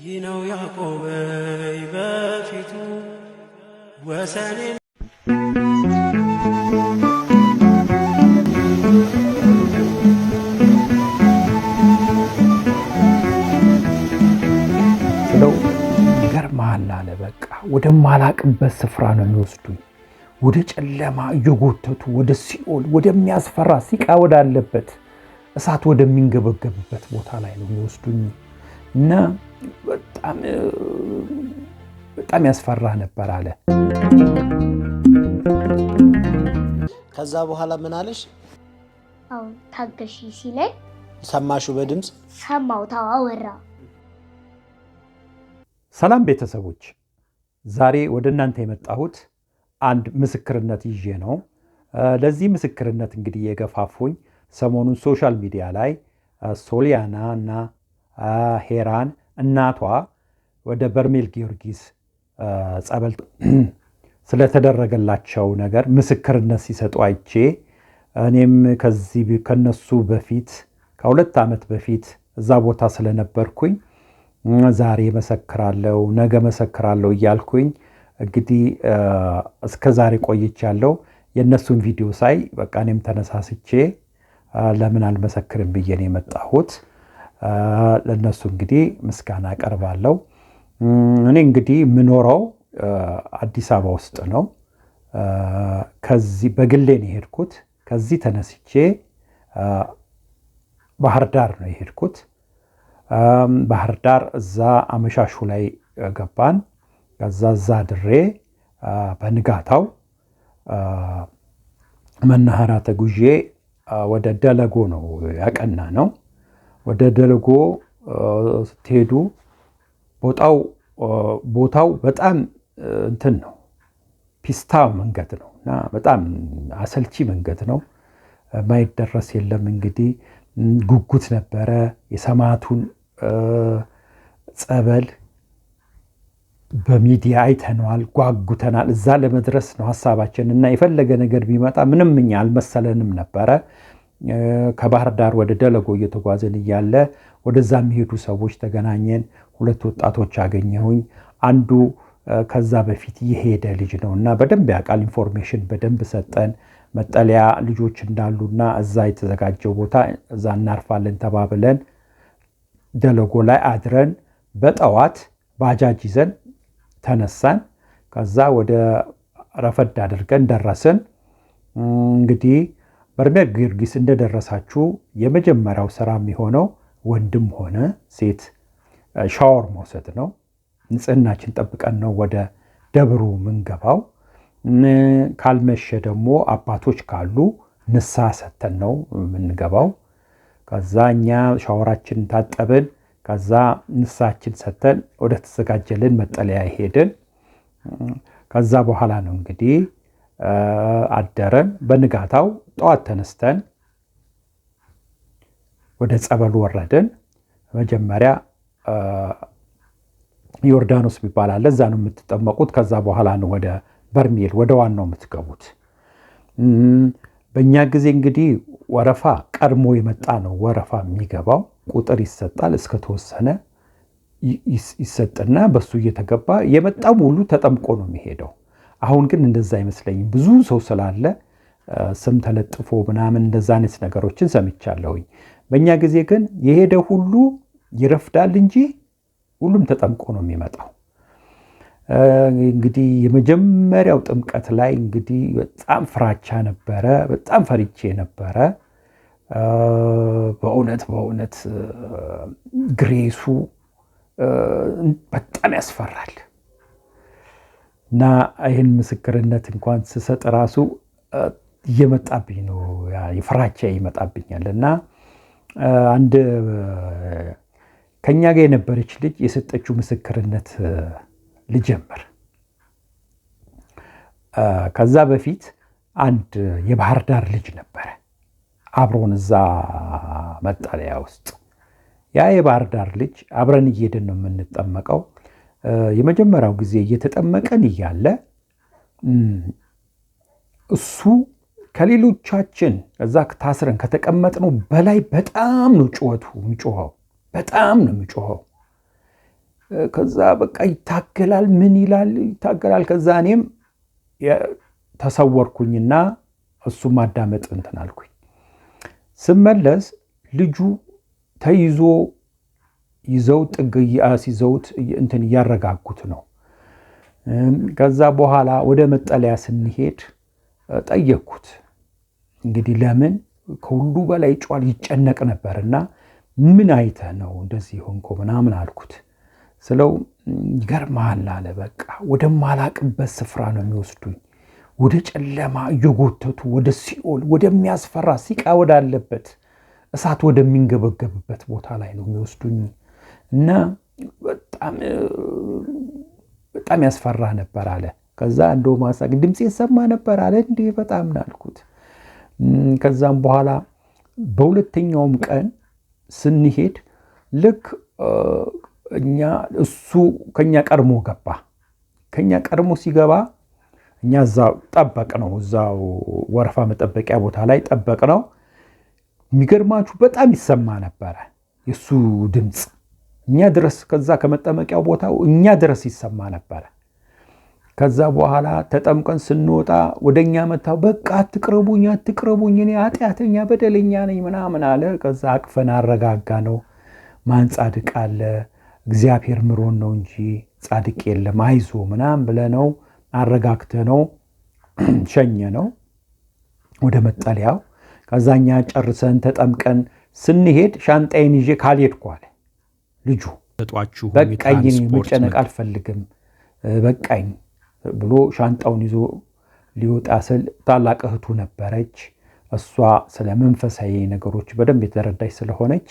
ይነው ያቆመኝ በፊቱ ወሰኔን ስለው ገርማል አለ። በቃ ወደማላቅበት ስፍራ ነው የሚወስዱኝ፣ ወደ ጨለማ እየጎተቱ ወደ ሲኦል ወደሚያስፈራ ሲቃ ወዳለበት እሳት ወደሚንገበገብበት ቦታ ላይ ነው የሚወስዱኝ እና በጣም ያስፈራ ነበር አለ። ከዛ በኋላ ምን አለሽ? አው ታገሺ ሲለኝ ሰማሹ? በድምጽ ሰማው። ታወራ። ሰላም ቤተሰቦች፣ ዛሬ ወደ እናንተ የመጣሁት አንድ ምስክርነት ይዤ ነው። ለዚህ ምስክርነት እንግዲህ የገፋፉኝ ሰሞኑን ሶሻል ሚዲያ ላይ ሶሊያና እና ሄራን እናቷ ወደ በርሜል ጊዮርጊስ ጸበል ስለተደረገላቸው ነገር ምስክርነት ሲሰጡ አይቼ እኔም ከነሱ በፊት ከ2 ዓመት በፊት እዛ ቦታ ስለነበርኩኝ ዛሬ መሰክራለሁ፣ ነገ መሰክራለሁ እያልኩኝ እንግዲህ እስከ ዛሬ ቆይቻለሁ። የእነሱን ቪዲዮ ሳይ በቃ እኔም ተነሳስቼ ለምን አልመሰክርም ብዬ ነው የመጣሁት። ለነሱ እንግዲህ ምስጋና አቀርባለሁ። እኔ እንግዲህ የምኖረው አዲስ አበባ ውስጥ ነው። ከዚህ በግሌ ነው የሄድኩት። ከዚህ ተነስቼ ባህር ዳር ነው የሄድኩት። ባህር ዳር እዛ አመሻሹ ላይ ገባን። ከዛ ድሬ በንጋታው መናኸሪያ ተጉዤ ወደ ደለጎ ነው ያቀና ነው። ወደ ደለጎ ስትሄዱ ቦታው በጣም እንትን ነው፣ ፒስታ መንገድ ነው እና በጣም አሰልቺ መንገድ ነው። ማይደረስ የለም። እንግዲህ ጉጉት ነበረ። የሰማዕቱን ጸበል በሚዲያ አይተነዋል፣ ጓጉተናል። እዛ ለመድረስ ነው ሀሳባችን እና የፈለገ ነገር ቢመጣ ምንም እኛ አልመሰለንም ነበረ። ከባህር ዳር ወደ ደለጎ እየተጓዘን እያለ ወደዛ የሚሄዱ ሰዎች ተገናኘን። 2 ወጣቶች አገኘሁኝ። አንዱ ከዛ በፊት የሄደ ልጅ ነው እና በደንብ ያውቃል፣ ኢንፎርሜሽን በደንብ ሰጠን። መጠለያ ልጆች እንዳሉና እዛ የተዘጋጀው ቦታ እዛ እናርፋለን ተባብለን ደለጎ ላይ አድረን በጠዋት ባጃጅ ይዘን ተነሳን። ከዛ ወደ ረፈድ አድርገን ደረስን። እንግዲህ በርሜል ጊዮርጊስ እንደደረሳችሁ የመጀመሪያው ስራ የሚሆነው ወንድም ሆነ ሴት ሻወር መውሰድ ነው። ንጽህናችን ጠብቀን ነው ወደ ደብሩ ምንገባው። ካልመሸ ደግሞ አባቶች ካሉ ንስሐ ሰተን ነው የምንገባው። ከዛ እኛ ሻወራችን ታጠብን። ከዛ ንስሐችን ሰተን ወደ ተዘጋጀልን መጠለያ ሄድን። ከዛ በኋላ ነው እንግዲህ አደረን። በንጋታው ጠዋት ተነስተን ወደ ጸበሉ ወረድን። መጀመሪያ ዮርዳኖስ የሚባል አለ፣ እዛ ነው የምትጠመቁት። ከዛ በኋላ ነው ወደ በርሜል ወደ ዋናው የምትገቡት። በእኛ ጊዜ እንግዲህ ወረፋ ቀድሞ የመጣ ነው ወረፋ የሚገባው። ቁጥር ይሰጣል፣ እስከተወሰነ ይሰጥና በሱ እየተገባ የመጣው ሁሉ ተጠምቆ ነው የሚሄደው። አሁን ግን እንደዛ አይመስለኝም። ብዙ ሰው ስላለ ስም ተለጥፎ ምናምን እንደዛ አይነት ነገሮችን ሰምቻለሁኝ። በእኛ ጊዜ ግን የሄደ ሁሉ ይረፍዳል እንጂ ሁሉም ተጠምቆ ነው የሚመጣው። እንግዲህ የመጀመሪያው ጥምቀት ላይ እንግዲህ በጣም ፍራቻ ነበረ። በጣም ፈሪቼ ነበረ። በእውነት ግሬሱ በጣም ያስፈራል እና ይህን ምስክርነት እንኳን ስሰጥ ራሱ እየመጣብኝ ነው፣ የፍራቻ ይመጣብኛል። እና አንድ ከኛ ጋር የነበረች ልጅ የሰጠችው ምስክርነት ልጀምር። ከዛ በፊት አንድ የባህር ዳር ልጅ ነበረ አብሮን እዛ መጠለያ ውስጥ። ያ የባህር ዳር ልጅ አብረን እየሄድን ነው የምንጠመቀው። የመጀመሪያው ጊዜ እየተጠመቀን እያለ እሱ ከሌሎቻችን እዛ ታስረን ከተቀመጥነው በላይ በጣም ነው ጩኸቱ የሚጮኸው። በጣም ነው የሚጮኸው። ከዛ በቃ ይታገላል፣ ምን ይላል ይታገላል። ከዛ እኔም ተሰወርኩኝና እሱ ማዳመጥ እንትን አልኩኝ። ስመለስ ልጁ ተይዞ ይዘው ጥግ ያስይዘውት እንትን እያረጋጉት ነው። ከዛ በኋላ ወደ መጠለያ ስንሄድ ጠየቅኩት። እንግዲህ ለምን ከሁሉ በላይ ጫል ይጨነቅ ነበርና ምን አይተህ ነው እንደዚህ ሆንኮ ምናምን አልኩት። ስለው ይገርማል አለ። በቃ ወደማላቅበት ስፍራ ነው የሚወስዱኝ፣ ወደ ጨለማ እየጎተቱ ወደ ሲኦል ወደሚያስፈራ ሲቃ ወዳለበት እሳት ወደሚንገበገብበት ቦታ ላይ ነው የሚወስዱኝ እና በጣም ያስፈራ ነበር አለ። ከዛ እንደው ማሳቅ ድምጽ ይሰማ ነበር አለ። እንዴ በጣም ናልኩት። ከዛም በኋላ በሁለተኛውም ቀን ስንሄድ ልክ እሱ ከኛ ቀድሞ ገባ። ከኛ ቀድሞ ሲገባ እኛ እዛው ጠበቅ ነው፣ እዛው ወረፋ መጠበቂያ ቦታ ላይ ጠበቅ ነው። የሚገርማችሁ በጣም ይሰማ ነበረ የሱ ድምጽ እኛ ድረስ፣ ከዛ ከመጠመቂያው ቦታ እኛ ድረስ ይሰማ ነበረ። ከዛ በኋላ ተጠምቀን ስንወጣ ወደኛ መጣው። በቃ አትቅረቡኝ እኔ ኃጢአተኛ በደለኛ ነኝ ምናምን አለ። ከዛ አቅፈን አረጋጋ ነው። ማን ጻድቅ አለ? እግዚአብሔር ምሮን ነው እንጂ ጻድቅ የለም፣ አይዞ ምናምን ብለነው አረጋግተነው ሸኘ ነው ወደ መጠለያው። ከዛኛ ጨርሰን ተጠምቀን ስንሄድ ሻንጣዬን ይዤ ካልሄድኩ አለ ልጁ። በቃኝ መጨነቅ አልፈልግም በቃኝ ብሎ ሻንጣውን ይዞ ሊወጣ ስል ታላቅ እህቱ ነበረች። እሷ ስለ መንፈሳዊ ነገሮች በደንብ የተረዳች ስለሆነች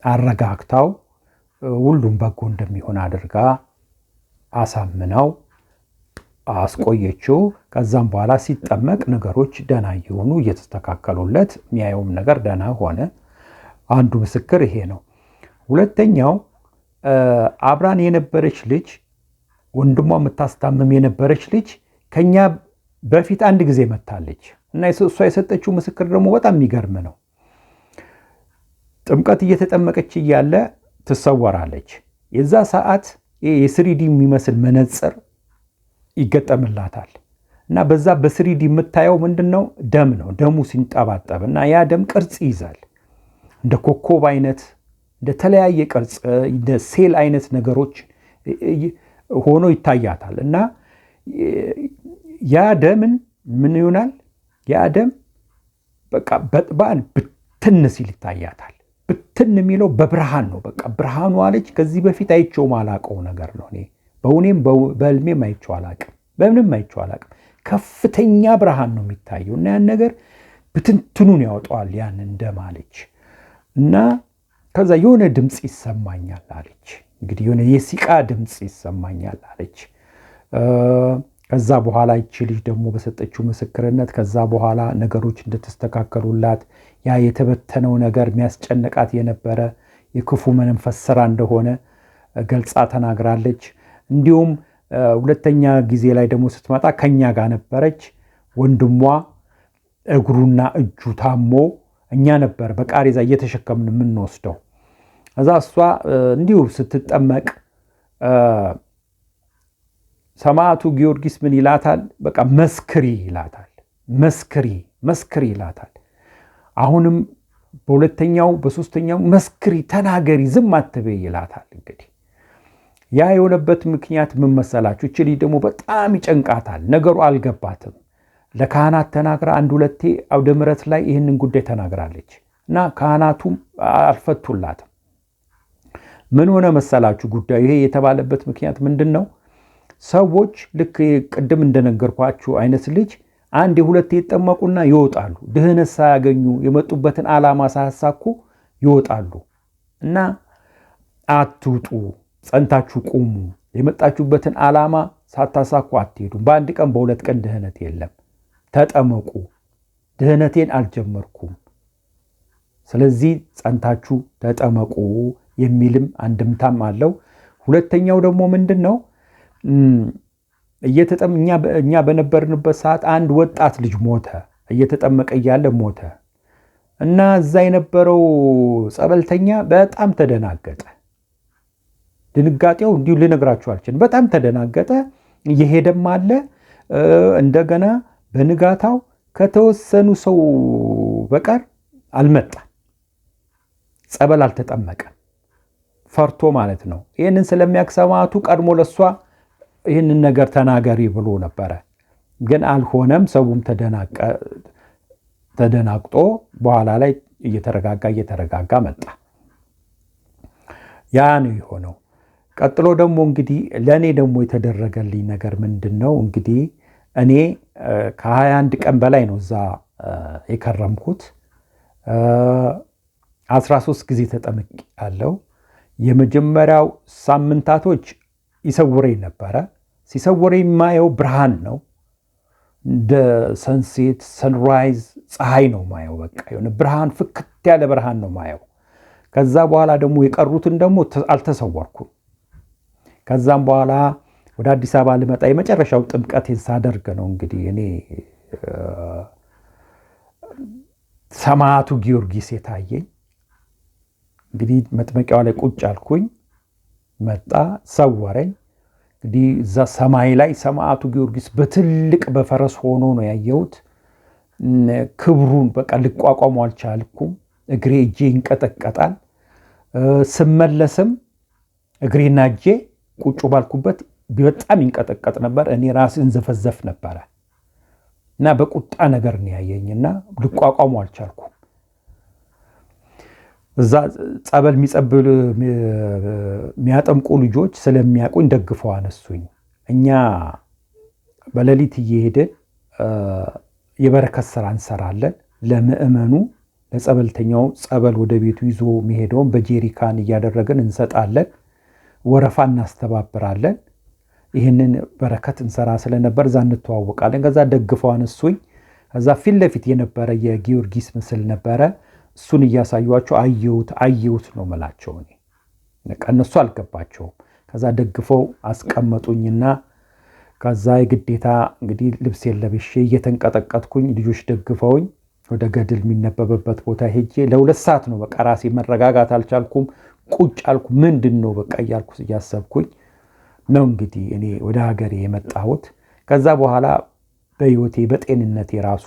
አረጋግታው ሁሉም በጎ እንደሚሆን አድርጋ አሳምናው አስቆየችው። ከዛም በኋላ ሲጠመቅ ነገሮች ደህና እየሆኑ እየተስተካከሉለት የሚያየውም ነገር ደህና ሆነ። አንዱ ምስክር ይሄ ነው። ሁለተኛው አብራን የነበረች ልጅ፣ ወንድሟ የምታስታምም የነበረች ልጅ ከኛ በፊት አንድ ጊዜ መታለች እና እሷ የሰጠችው ምስክር ደግሞ በጣም የሚገርም ነው። ጥምቀት እየተጠመቀች እያለ ትሰወራለች። የዛ ሰዓት የስሪዲ የሚመስል መነጽር ይገጠምላታል እና በዛ በስሪዲ የምታየው ምንድነው? ደም ነው። ደሙ ሲንጠባጠብ እና ያ ደም ቅርጽ ይዛል። እንደ ኮከብ አይነት፣ እንደ ተለያየ ቅርጽ፣ እንደ ሴል አይነት ነገሮች ሆኖ ይታያታል እና ያ ደምን ምን ይሆናል? ያ ደም በቃ በጥባን ብትን ሲል ይታያታል። ብትን የሚለው በብርሃን ነው። በቃ ብርሃኑ አለች። ከዚህ በፊት አይቼው ማላቀው ነገር ነው። እኔ በእውኔም በህልሜም አይቼው አላቅም፣ በምንም አይቼው አላቅም። ከፍተኛ ብርሃን ነው የሚታየው እና ያን ነገር ብትንትኑን ያወጣዋል ያንን ደም አለች እና ከዛ የሆነ ድምፅ ይሰማኛል አለች። እንግዲህ የሆነ የሲቃ ድምፅ ይሰማኛል አለች። ከዛ በኋላ ይቺ ልጅ ደግሞ በሰጠችው ምስክርነት ከዛ በኋላ ነገሮች እንደተስተካከሉላት፣ ያ የተበተነው ነገር የሚያስጨንቃት የነበረ የክፉ መንፈስ ስራ እንደሆነ ገልጻ ተናግራለች። እንዲሁም ሁለተኛ ጊዜ ላይ ደግሞ ስትመጣ ከኛ ጋር ነበረች። ወንድሟ እግሩና እጁ ታሞ እኛ ነበር በቃሬዛ እየተሸከምን የምንወስደው። እዛ እሷ እንዲሁ ስትጠመቅ ሰማዕቱ ጊዮርጊስ ምን ይላታል? በቃ መስክሪ ይላታል። መስክሪ ይላታል። አሁንም በሁለተኛው በሶስተኛው መስክሪ፣ ተናገሪ፣ ዝም አትበይ ይላታል። እንግዲህ ያ የሆነበት ምክንያት ምን መሰላችሁ? እቺ ልጅ ደግሞ በጣም ይጨንቃታል። ነገሩ አልገባትም። ለካህናት ተናግራ አንድ ሁለቴ አውደ ምሕረት ላይ ይህንን ጉዳይ ተናግራለች እና ካህናቱም አልፈቱላትም። ምን ሆነ መሰላችሁ? ጉዳዩ ይሄ የተባለበት ምክንያት ምንድን ነው? ሰዎች ልክ ቅድም እንደነገርኳችሁ አይነት ልጅ አንድ የሁለቴ ይጠመቁና ይወጣሉ። ድህነት ሳያገኙ የመጡበትን ዓላማ ሳያሳኩ ይወጣሉ እና አትውጡ፣ ጸንታችሁ ቁሙ፣ የመጣችሁበትን ዓላማ ሳታሳኩ አትሄዱም። በአንድ ቀን በሁለት ቀን ድህነት የለም። ተጠመቁ፣ ድህነቴን አልጀመርኩም፣ ስለዚህ ጸንታችሁ ተጠመቁ የሚልም አንድምታም አለው። ሁለተኛው ደግሞ ምንድን ነው? እኛ በነበርንበት ሰዓት አንድ ወጣት ልጅ ሞተ። እየተጠመቀ እያለ ሞተ እና እዛ የነበረው ጸበልተኛ በጣም ተደናገጠ። ድንጋጤው እንዲሁ ልነግራችሁ አልችልም። በጣም ተደናገጠ። እየሄደም አለ። እንደገና በንጋታው ከተወሰኑ ሰው በቀር አልመጣም። ጸበል አልተጠመቀም፣ ፈርቶ ማለት ነው። ይህንን ስለሚያውቅ ሰማዕቱ ቀድሞ ለሷ ይህንን ነገር ተናገሪ ብሎ ነበረ፣ ግን አልሆነም። ሰውም ተደናግጦ በኋላ ላይ እየተረጋጋ መጣ። ያ ነው የሆነው። ቀጥሎ ደግሞ እንግዲህ ለእኔ ደግሞ የተደረገልኝ ነገር ምንድን ነው? እንግዲህ እኔ ከ21 ቀን በላይ ነው እዛ የከረምኩት። 13 ጊዜ ተጠምቄያለሁ። የመጀመሪያው ሳምንታቶች ይሰውረኝ ነበረ። ሲሰውረኝ የማየው ብርሃን ነው፣ እንደ ሰንሴት ሰንራይዝ ፀሐይ ነው ማየው። በቃ የሆነ ብርሃን፣ ፍክት ያለ ብርሃን ነው ማየው። ከዛ በኋላ ደግሞ የቀሩትን ደግሞ አልተሰወርኩም። ከዛም በኋላ ወደ አዲስ አበባ ልመጣ የመጨረሻው ጥምቀቴን ሳደርግ ነው እንግዲህ እኔ ሰማዕቱ ጊዮርጊስ የታየኝ። እንግዲህ መጥመቂያው ላይ ቁጭ አልኩኝ፣ መጣ፣ ሰወረኝ። እንግዲህ እዛ ሰማይ ላይ ሰማዕቱ ጊዮርጊስ በትልቅ በፈረስ ሆኖ ነው ያየሁት። ክብሩን በቃ ልቋቋሙ አልቻልኩም። እግሬ እጄ ይንቀጠቀጣል። ስመለስም እግሬና እጄ ቁጭ ባልኩበት በጣም ይንቀጠቀጥ ነበር። እኔ ራሴ እንዘፈዘፍ ነበረ እና በቁጣ ነገር ነው ያየኝና ልቋቋሙ አልቻልኩም። እዛ ጸበል የሚያጠምቁ ልጆች ስለሚያውቁኝ ደግፈው አነሱኝ። እኛ በሌሊት እየሄድን የበረከት ስራ እንሰራለን። ለምእመኑ ለጸበልተኛው ጸበል ወደ ቤቱ ይዞ የሚሄደውን በጄሪካን እያደረግን እንሰጣለን። ወረፋ እናስተባብራለን። ይህንን በረከት እንሰራ ስለነበር እዛ እንተዋወቃለን። ከዛ ደግፈው አነሱኝ። ከዛ ፊት ለፊት የነበረ የጊዮርጊስ ምስል ነበረ። እሱን እያሳዩቸው አየሁት ነው መላቸው። እኔ እነሱ አልገባቸውም። ከዛ ደግፈው አስቀመጡኝና ከዛ የግዴታ እንግዲህ ልብሴን ለብሼ እየተንቀጠቀጥኩኝ ልጆች ደግፈውኝ ወደ ገድል የሚነበብበት ቦታ ሄጄ ለ2 ሰዓት ነው በቃ ራሴ መረጋጋት አልቻልኩም። ቁጭ አልኩ። ምንድን ነው በቃ እያልኩ እያሰብኩኝ ነው እንግዲህ እኔ ወደ ሀገሬ የመጣሁት። ከዛ በኋላ በሕይወቴ በጤንነቴ ራሱ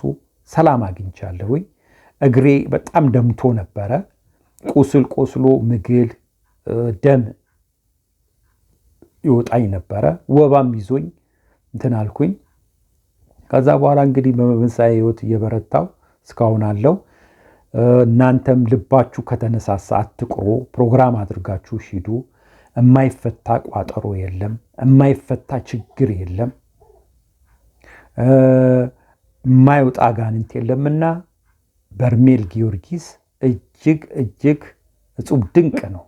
ሰላም አግኝቻለሁኝ። እግሬ በጣም ደምቶ ነበረ። ቁስል ቆስሎ ምግል ደም ይወጣኝ ነበረ። ወባም ይዞኝ እንትን አልኩኝ። ከዛ በኋላ እንግዲህ በመንፈሳዊ ሕይወት እየበረታው እስካሁን አለው። እናንተም ልባችሁ ከተነሳሳ አትቅሩ፣ ፕሮግራም አድርጋችሁ ሂዱ። የማይፈታ ቋጠሮ የለም፣ የማይፈታ ችግር የለም፣ የማይወጣ አጋንንት የለምና በርሜል ጊዮርጊስ እጅግ እጅግ እጹብ ድንቅ ነው።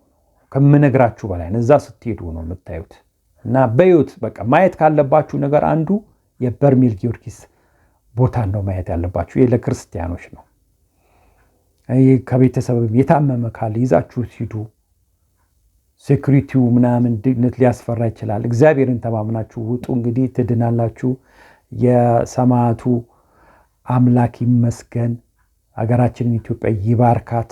ከምነግራችሁ በላይ እዛ ስትሄዱ ነው የምታዩት። እና በሕይወት በቃ ማየት ካለባችሁ ነገር አንዱ የበርሜል ጊዮርጊስ ቦታን ነው ማየት ያለባችሁ። ይህ ለክርስቲያኖች ነው። ከቤተሰብ የታመመ ካለ ይዛችሁ ሂዱ። ሴኩሪቲው ምናምን ድግነት ሊያስፈራ ይችላል። እግዚአብሔርን ተማምናችሁ ውጡ። እንግዲህ ትድናላችሁ። የሰማዕቱ አምላክ ይመስገን። ሀገራችንን ኢትዮጵያ ይባርካት።